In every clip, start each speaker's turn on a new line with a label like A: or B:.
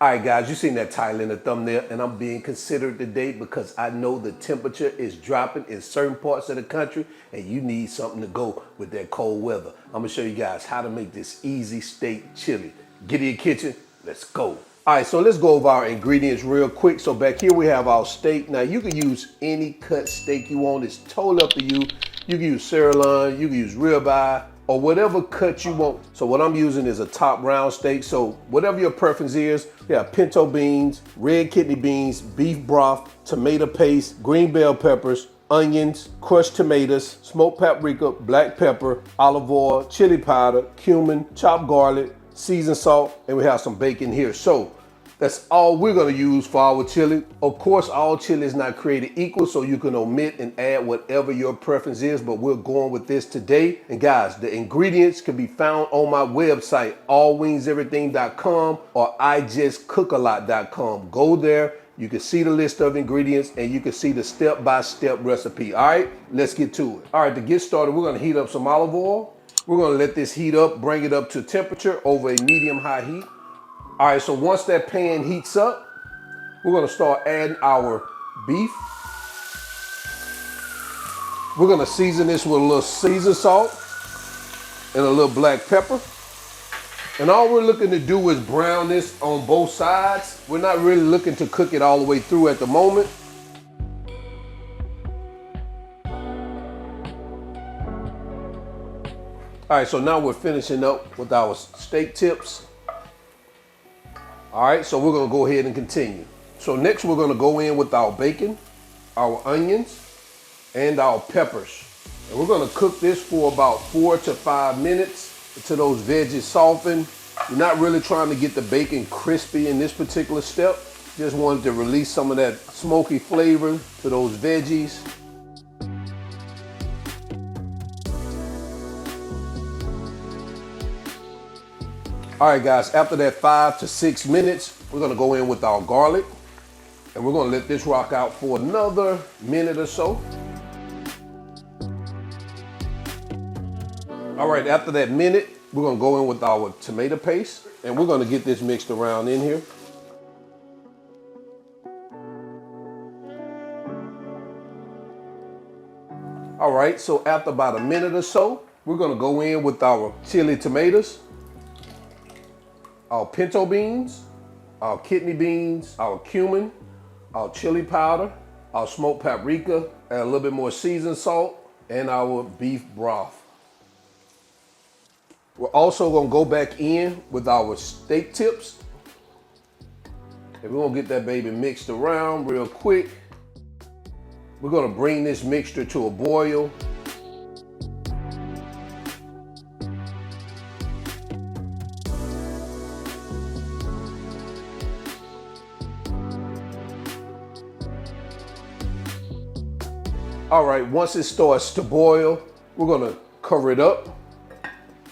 A: All right, guys, you seen that title in the thumbnail, and I'm being considerate today because I know the temperature is dropping in certain parts of the country, and you need something to go with that cold weather. I'm gonna show you guys how to make this easy steak chili. Get in your kitchen, let's go. All right, so let's go over our ingredients real quick. So back here we have our steak. Now you can use any cut steak you want. It's totally up to you. You can use sirloin, you can use ribeye, or whatever cut you want. So what I'm using is a top round steak. So whatever your preference is, we have pinto beans, red kidney beans, beef broth, tomato paste, green bell peppers, onions, crushed tomatoes, smoked paprika, black pepper, olive oil, chili powder, cumin, chopped garlic, seasoned salt, and we have some bacon here. So that's all we're gonna use for our chili. Of course, all chili is not created equal, so you can omit and add whatever your preference is, but we're going with this today. And guys, the ingredients can be found on my website, allwingseverything.com or ijustcookalot.com. Go there, you can see the list of ingredients and you can see the step-by-step recipe. All right, let's get to it. All right, to get started, we're gonna heat up some olive oil. We're gonna let this heat up, bring it up to temperature over a medium-high heat. All right, so once that pan heats up, we're gonna start adding our beef. We're gonna season this with a little seasoned salt and a little black pepper. And all we're looking to do is brown this on both sides. We're not really looking to cook it all the way through at the moment. All right, so now we're finishing up with our steak tips. All right, so we're gonna go ahead and continue. So next we're gonna go in with our bacon, our onions, and our peppers. And we're gonna cook this for about 4 to 5 minutes until those veggies soften. You're not really trying to get the bacon crispy in this particular step. Just wanted to release some of that smoky flavor to those veggies. All right, guys, after that 5 to 6 minutes, we're gonna go in with our garlic and we're gonna let this rock out for another minute or so. All right, after that minute, we're gonna go in with our tomato paste and we're gonna get this mixed around in here. All right, so after about a minute or so, we're gonna go in with our chili tomatoes, our pinto beans, our kidney beans, our cumin, our chili powder, our smoked paprika, and a little bit more seasoned salt, and our beef broth. We're also gonna go back in with our steak tips. And we're gonna get that baby mixed around real quick. We're gonna bring this mixture to a boil. All right, once it starts to boil, we're gonna cover it up.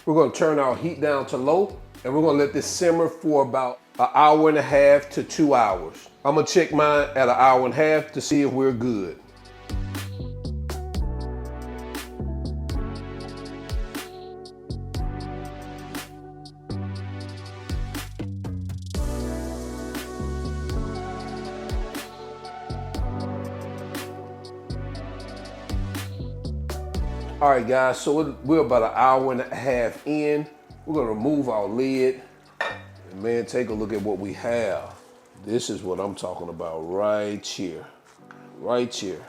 A: We're gonna turn our heat down to low, and we're gonna let this simmer for about an hour and a half to 2 hours. I'm gonna check mine at an hour and a half to see if we're good. All right, guys, so we're about an hour and a half in. We're gonna remove our lid. And man, take a look at what we have. This is what I'm talking about right here. Right here.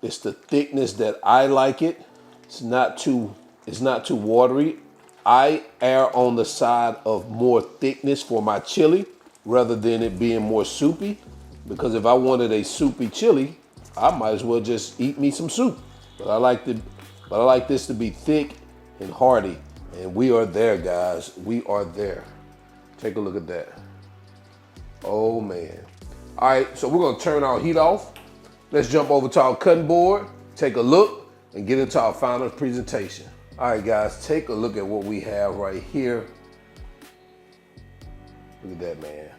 A: It's the thickness that I like it. It's not too watery. I err on the side of more thickness for my chili rather than it being more soupy. Because if I wanted a soupy chili, I might as well just eat me some soup. But I like this to be thick and hearty. And we are there, guys. We are there. Take a look at that. Oh, man. All right, so we're gonna turn our heat off. Let's jump over to our cutting board, take a look, and get into our final presentation. All right, guys, take a look at what we have right here. Look at that, man.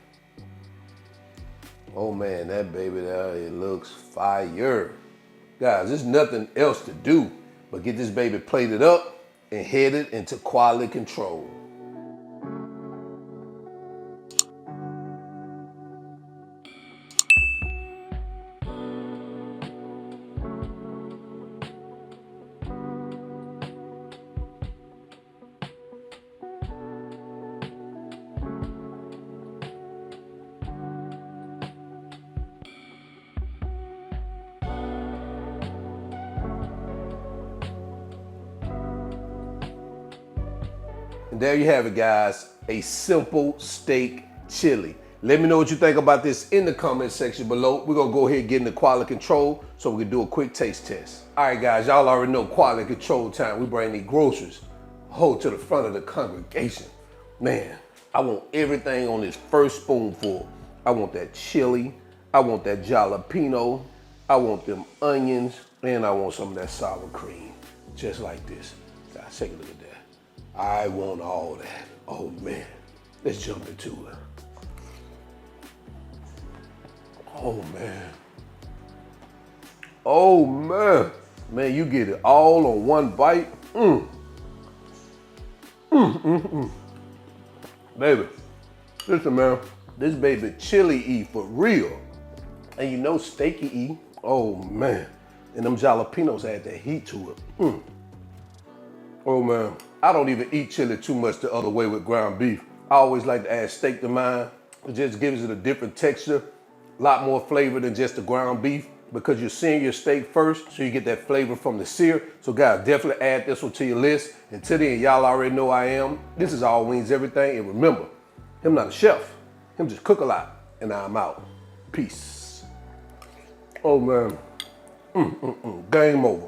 A: Oh, man, that baby there, it looks fire. Guys, there's nothing else to do but get this baby plated up and headed into quality control. And there you have it, guys. A simple steak chili. Let me know what you think about this in the comment section below. We're gonna go ahead and get into quality control so we can do a quick taste test. All right, guys, y'all already know quality control time. We bring the groceries whole to the front of the congregation. Man, I want everything on this first spoonful. I want that chili, I want that jalapeno, I want them onions, and I want some of that sour cream, just like this. Guys, take a look at that. I want all that. Oh man, let's jump into it. Oh man. Oh man. Man, you get it all on one bite. Baby, listen man, this baby chili for real. And you know steaky oh man. And them jalapenos add that heat to it. Oh man, I don't even eat chili too much the other way with ground beef. I always like to add steak to mine. It just gives it a different texture, a lot more flavor than just the ground beef because you're searing your steak first, so you get that flavor from the sear. So guys, definitely add this one to your list. Until then, y'all already know I am. This is All Wings Everything, and remember, him not a chef, him just cook a lot, and I'm out. Peace. Oh man, game over.